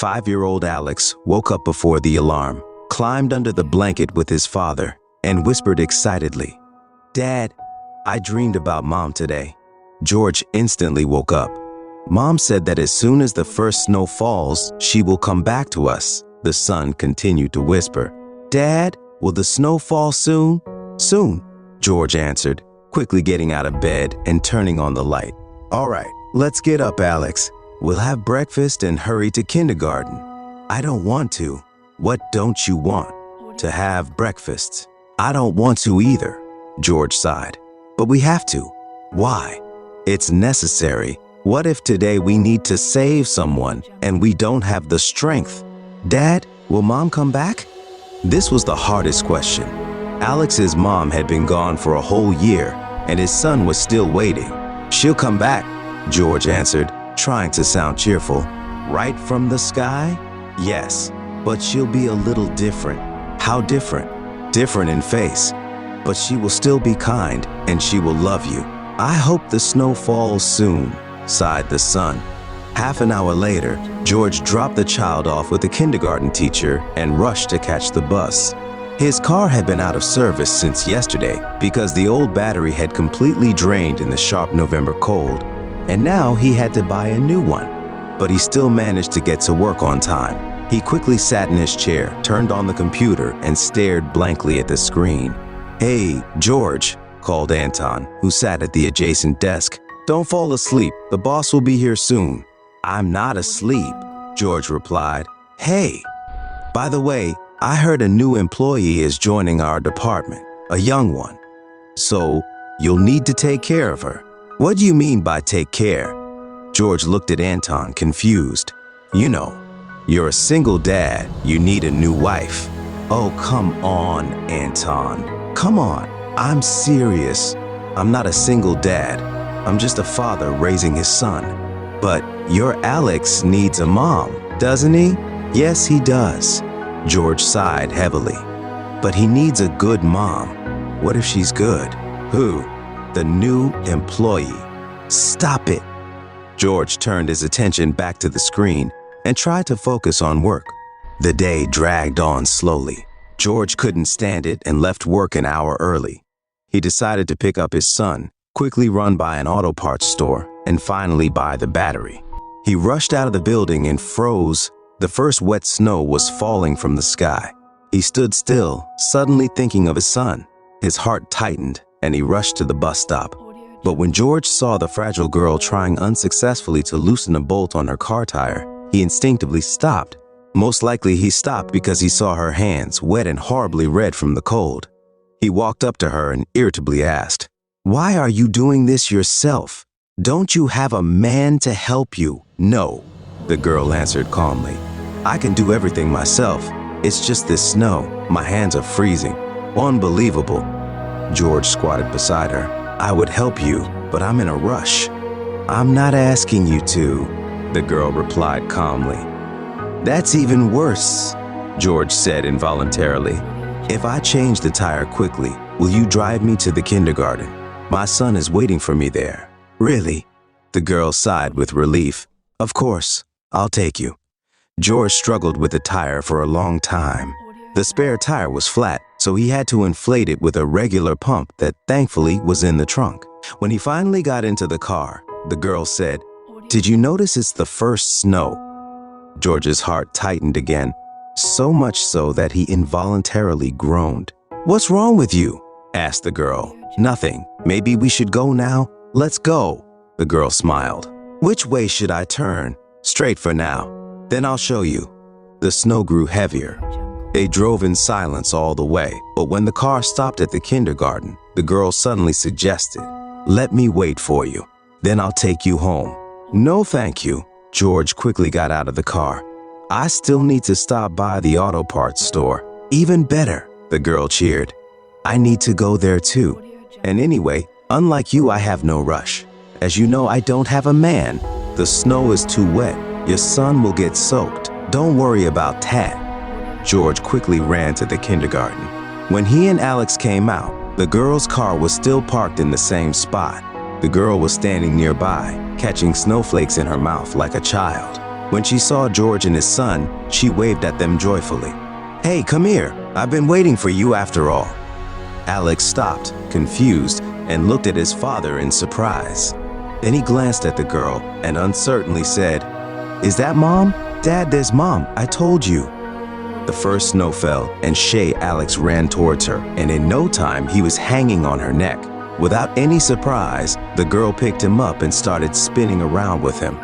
5-year-old Alex woke up before the alarm, climbed under the blanket with his father, and whispered excitedly, "Dad, I dreamed about Mom today." George instantly woke up. "Mom said that as soon as the first snow falls, she will come back to us," the son continued to whisper. "Dad, will the snow fall soon?" "Soon," George answered, quickly getting out of bed and turning on the light. "All right, let's get up, Alex. We'll have breakfast and hurry to kindergarten." "I don't want to." "What don't you want?" "To have breakfast." "I don't want to either," George sighed. "But we have to." "Why?" "It's necessary. What if today we need to save someone and we don't have the strength?" "Dad, will Mom come back?" This was the hardest question. Alex's mom had been gone for a whole year, and his son was still waiting. "She'll come back," George answered, trying to sound cheerful. "Right from the sky?" "Yes, but she'll be a little different." "How different?" "Different in face. But she will still be kind, and she will love you." "I hope the snow falls soon," sighed the son. Half an hour later, George dropped the child off with the kindergarten teacher and rushed to catch the bus. His car had been out of service since yesterday because the old battery had completely drained in the sharp November cold, and now he had to buy a new one. But he still managed to get to work on time. He quickly sat in his chair, turned on the computer, and stared blankly at the screen. "Hey, George," called Anton, who sat at the adjacent desk. "Don't fall asleep. The boss will be here soon." "I'm not asleep," George replied. "Hey, by the way, I heard a new employee is joining our department, a young one. So, you'll need to take care of her." "What do you mean by take care?" George looked at Anton, confused. "You know, you're a single dad. You need a new wife." "Oh, come on, Anton. Come on. I'm serious. I'm not a single dad. I'm just a father raising his son." "But your Alex needs a mom, doesn't he?" "Yes, he does." George sighed heavily. "But he needs a good mom." "What if she's good?" "Who?" "The new employee." "Stop it." George turned his attention back to the screen and tried to focus on work. The day dragged on slowly. George couldn't stand it and left work an hour early. He decided to pick up his son, quickly run by an auto parts store, and finally buy the battery. He rushed out of the building and froze. The first wet snow was falling from the sky. He stood still, suddenly thinking of his son. His heart tightened, and he rushed to the bus stop. But when George saw the fragile girl trying unsuccessfully to loosen a bolt on her car tire, he instinctively stopped. Most likely he stopped because he saw her hands wet and horribly red from the cold. He walked up to her and irritably asked, "Why are you doing this yourself? Don't you have a man to help you?" "No," the girl answered calmly. "I can do everything myself. It's just this snow. My hands are freezing." "Unbelievable." George squatted beside her. "I would help you, but I'm in a rush." "I'm not asking you to," the girl replied calmly. "That's even worse," George said involuntarily. "If I change the tire quickly, will you drive me to the kindergarten? My son is waiting for me there." "Really?" The girl sighed with relief. "Of course, I'll take you." George struggled with the tire for a long time. The spare tire was flat, so he had to inflate it with a regular pump that thankfully was in the trunk. When he finally got into the car, the girl said, "Did you notice it's the first snow?" George's heart tightened again, so much so that he involuntarily groaned. "What's wrong with you?" asked the girl. "Nothing. Maybe we should go now." "Let's go," the girl smiled. "Which way should I turn?" "Straight for now. Then I'll show you." The snow grew heavier. They drove in silence all the way, but when the car stopped at the kindergarten, the girl suddenly suggested, "Let me wait for you. Then I'll take you home." "No, thank you." George quickly got out of the car. "I still need to stop by the auto parts store." "Even better," the girl cheered. "I need to go there too. And anyway, unlike you, I have no rush. As you know, I don't have a man. The snow is too wet. Your son will get soaked. Don't worry about that." George quickly ran to the kindergarten. When he and Alex came out, the girl's car was still parked in the same spot. The girl was standing nearby, catching snowflakes in her mouth like a child. When she saw George and his son, she waved at them joyfully. "Hey, come here. I've been waiting for you after all." Alex stopped, confused, and looked at his father in surprise. Then he glanced at the girl and uncertainly said, "Is that Mom? Dad, there's Mom. I told you." The first snow fell, and Alex ran towards her, and in no time he was hanging on her neck. Without any surprise, the girl picked him up and started spinning around with him.